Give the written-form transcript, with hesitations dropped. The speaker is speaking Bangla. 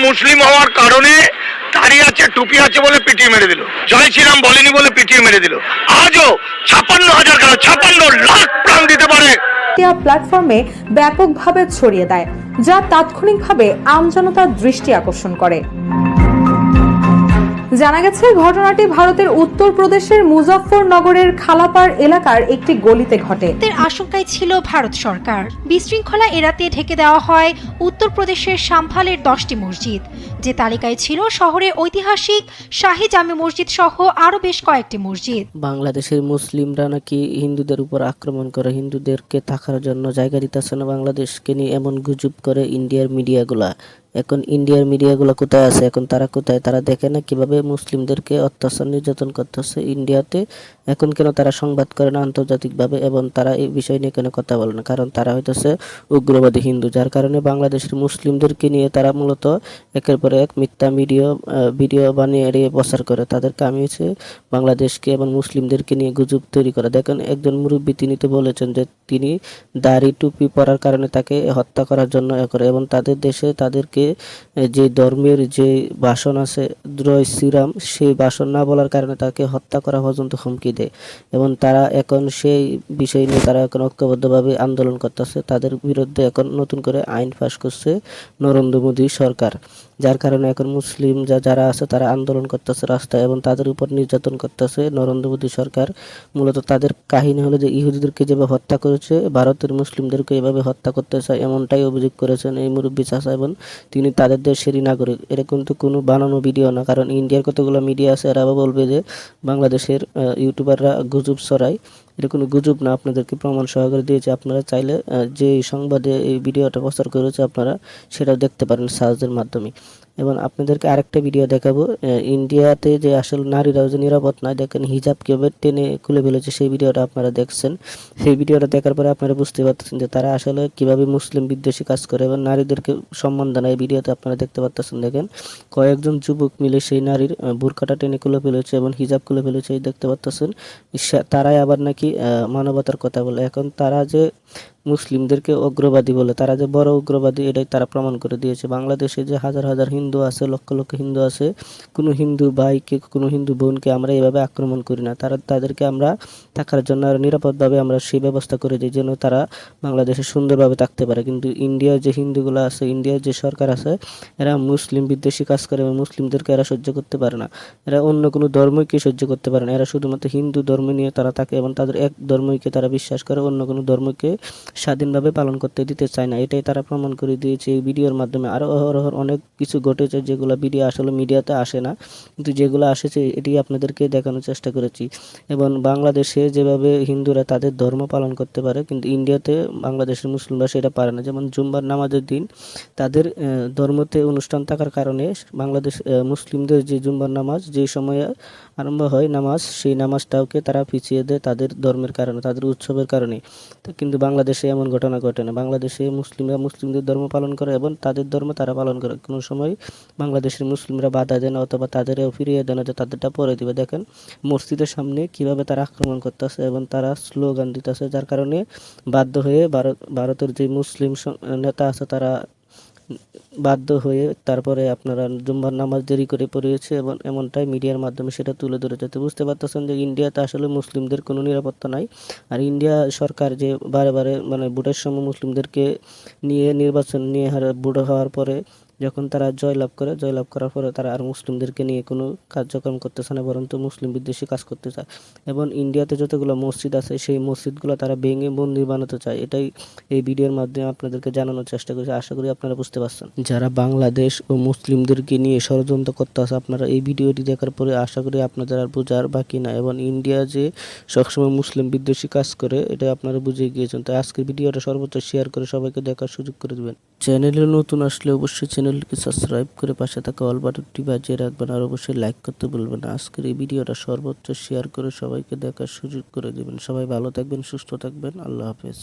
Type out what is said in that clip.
মুসলিম হওয়ার কারণে দাঁড়িয়ে আছে, টুপি আছে বলে পিটিয়ে মেরে দিল, জয় শ্রীরাম বলেনি বলে পিটিয়ে মেরে দিল। আজও 56,000 কেন 56 লাখ প্রাণ দিতে পারে প্ল্যাটফর্মে ব্যাপকভাবে ছড়িয়ে দেয়, যা তাৎক্ষণিকভাবে আমজনতার দৃষ্টি আকর্ষণ করে। জানা গেছে, ঘটনাটি ভারতের উত্তরপ্রদেশের মুজফ্ফরনগরের খালাপাড় এলাকার একটি গলিতে ঘটে। আশঙ্কায় ছিল ভারত সরকার। বিশৃঙ্খলা এড়াতে ঢেকে দেওয়া হয় উত্তরপ্রদেশের সাম্ভালের 10টি মসজিদ, যে তালিকায় ছিল শহরের ঐতিহাসিক শাহী জামে মসজিদ সহ আরো বেশ কয়েকটি মসজিদ। বাংলাদেশের মুসলিমরা নাকি হিন্দুদের উপর আক্রমণ করে, হিন্দুদেরকে থাকার জন্য জায়গা দিতেছে না, বাংলাদেশকে নিয়ে এমন গুজব করে ইন্ডিয়ার মিডিয়াগুলা। এখন ইন্ডিয়ার মিডিয়াগুলো কোথায় আছে? এখন তারা কোথায়? তারা দেখে না কিভাবে মুসলিমদেরকে অত্যাচার নির্যাতন করতেছে ইন্ডিয়াতে। এখন কেন তারা সংবাদ করে না আন্তর্জাতিকভাবে, এবং তারা এই বিষয় নিয়ে কেন কথা বলে না? কারণ তারা হইতেছে উগ্রবাদী হিন্দু, যার কারণে বাংলাদেশের মুসলিমদেরকে নিয়ে তারা মূলত একের পর এক মিথ্যা ভিডিও বানিয়ে এড়িয়ে প্রচার করে। তাদের কাম হচ্ছে বাংলাদেশকে এবং মুসলিমদেরকে নিয়ে গুজব তৈরি করা। দেখেন, একজন মুরব্বী তিনি তো বলেছেন যে তিনি দাড়ি টুপি পরার কারণে তাকে হত্যা করার জন্য করে, এবং তাদের দেশে তাদেরকে যে ধর্মের যে ভাষণ আছে জয় শ্রীরাম, সেই ভাষণ না বলার কারণে তাকে হত্যা করা পর্যন্ত হুমকি দেয়। এবং তারা এখন সেই বিষয় নিয়ে তারা এখন ঐক্যবদ্ধভাবে আন্দোলন করতেছে। তাদের বিরুদ্ধে এখন নতুন করে আইন পাস করছে নরেন্দ্র মোদী সরকার, যার কারণে এখন মুসলিম যারা আছে তারা আন্দোলন করতেছে রাস্তায়, এবং তাদের উপর নির্যাতন করতেছে নরেন্দ্র মোদী সরকার। মূলত তাদের কাহিনী হলো যে ইহুদিদেরকে যেভাবে হত্যা করেছে, ভারতের মুসলিমদেরকে এভাবে হত্যা করতে চায়, এমনটাই অভিযোগ করেছেন এই মুরব্বী চাচা, এবং তিনি তাদের দেশেরই নাগরিক। এটা কিন্তু কোনো বানানো ভিডিও না, কারণ ইন্ডিয়ার কতগুলো মিডিয়া আছে এরা বলবে যে বাংলাদেশের ইউটিউবাররা গুজব ছড়ায়। এটা কোনো গুজব না, আপনাদেরকে প্রমাণ সহকারে দিয়েছে। আপনারা চাইলে যে সংবাদে এই ভিডিওটা প্রচার করেছে আপনারা সেটাও দেখতে পারেন সার্চের মাধ্যমে। এবং আপনাদেরকে আরেকটা ভিডিও দেখাবো, ইন্ডিয়াতে যে আসলে নারীরাও যে নিরাপদ নয়, দেখেন হিজাব কীভাবে টেনে খুলে ফেলেছে, সেই ভিডিওটা আপনারা দেখছেন। সেই ভিডিওটা দেখার পরে আপনারা বুঝতে পারতেছেন যে তারা আসলে কীভাবে মুসলিম বিদ্বেষী কাজ করে এবং নারীদেরকে সম্মান দেয় না। এই ভিডিওতে আপনারা দেখতে পাচ্ছেন, দেখেন কয়েকজন যুবক মিলে সেই নারীর বুরকাটা টেনে খুলে ফেলেছে এবং হিজাব খুলে ফেলেছে, এই দেখতে পাচ্ছেন। তারাই আবার নাকি মানবতার কথা বলে। এখন তারা যে মুসলিমদেরকে উগ্রবাদী বলে, তারা যে বড় উগ্রবাদী এটাই তারা প্রমাণ করে দিয়েছে। বাংলাদেশে যে হাজার হাজার হিন্দু আছে, লক্ষ লক্ষ হিন্দু আছে, কোনো হিন্দু ভাইকে কোনো হিন্দু বোনকে আমরা এভাবে আক্রমণ করি না। তাদেরকে আমরা থাকার জন্য আর নিরাপদভাবে আমরা সেই ব্যবস্থা করে দিই যেন তারা বাংলাদেশে সুন্দরভাবে থাকতে পারে। কিন্তু ইন্ডিয়ার যে হিন্দুগুলো আছে, ইন্ডিয়ার যে সরকার আছে, এরা মুসলিম বিদ্বেষী কাজ করে এবং মুসলিমদেরকে এরা সহ্য করতে পারে না। এরা অন্য কোনো ধর্মকে সহ্য করতে পারে না। এরা শুধুমাত্র হিন্দু ধর্ম নিয়ে তারা থাকে এবং তাদের এক ধর্মকে তারা বিশ্বাস করে, অন্য কোনো ধর্মকে স্বাধীনভাবে পালন করতে দিতে চায় না। এটাই তারা প্রমাণ করে দিয়েছে এই ভিডিওর মাধ্যমে। আরও অহরহ অনেক কিছু ঘটেছে যেগুলো ভিডিও আসলে মিডিয়াতে আসে না, কিন্তু যেগুলো আসেছে এটি আপনাদেরকে দেখানোর চেষ্টা করেছি। এবং বাংলাদেশে যেভাবে হিন্দুরা তাদের ধর্ম পালন করতে পারে, কিন্তু ইন্ডিয়াতে বাংলাদেশের মুসলিমরা সেটা পারে না। যেমন জুম্বার নামাজের দিন তাদের ধর্মতে অনুষ্ঠান থাকার কারণে বাংলাদেশ মুসলিমদের যে জুম্বার নামাজ যে সময়ে আরম্ভ হয় নামাজ, সেই নামাজটাকে তারা পিছিয়ে দেয় তাদের ধর্মের কারণে, তাদের উৎসবের কারণে। কিন্তু বাংলাদেশে এমন ঘটনা ঘটে না। বাংলাদেশে মুসলিমরা মুসলিমদের ধর্ম পালন করে এবং তাদের ধর্ম তারা পালন করে। কোনো সময় বাংলাদেশের মুসলিমরা বাধা দেয় না অথবা তাদেরও ফিরিয়ে দেয় না যে তাদেরটা পরে দিবে। দেখেন মসজিদের সামনে কিভাবে তারা আক্রমণ করতেছে এবং তারা স্লোগান দিতেছে, যার কারণে বাধ্য হয়ে ভারতের যে মুসলিম নেতা আছে তারা বাধ্য হয়ে তারপরে আপনারা জুম্মার নামাজ দেরি করে পড়িয়েছে এবং এমনটাই মিডিয়ার মাধ্যমে সেটা তুলে ধরেছে। তো বুঝতে পারতেছেন যে ইন্ডিয়াতে আসলে মুসলিমদের কোনো নিরাপত্তা নাই। আর ইন্ডিয়া সরকার যে বারে বারে মানে ভোটের সময় মুসলিমদেরকে নিয়ে নির্বাচন নিয়ে ভোট হওয়ার পরে যখন তারা জয়লাভ করার পরে তারা আর মুসলিমদেরকে নিয়ে কোনো কার্যক্রম করতেছে না, বরঞ্চ মুসলিম বিদ্বেষী কাজ করতে চায়। এবং ইন্ডিয়াতে যতগুলো মসজিদ আছে সেই মসজিদগুলো তারা ভেঙে মন্দির বানাতে চায়। এটাই এই ভিডিওর মাধ্যমে আপনাদেরকে জানানোর চেষ্টা করছি। আশা করি আপনারা বুঝতে পারছেন। যারা বাংলাদেশ ও মুসলিমদেরকে নিয়ে ষড়যন্ত্র করতে আছে, আপনারা এই ভিডিওটি দেখার পরে আশা করি আপনাদের আর বোঝার বাকি না। এবং ইন্ডিয়া যে সবসময় মুসলিম বিদ্বেষী কাজ করে এটা আপনারা বুঝে গিয়েছেন। তাই আজকের ভিডিওটা সর্বোচ্চ শেয়ার করে সবাইকে দেখার সুযোগ করে দেবেন। চ্যানেলে নতুন আসলে অবশ্যই চ্যানেলকে সাবস্ক্রাইব করে পাশে থাকা অল বাটনটি বাজিয়ে রাখবেন, আর অবশ্যই লাইক করতে ভুলবেন না। আজকের এই ভিডিওটা সর্বোচ্চ শেয়ার করে সবাইকে দেখার সুযোগ করে দেবেন। সবাই ভালো থাকবেন, সুস্থ থাকবেন। আল্লাহ হাফেজ।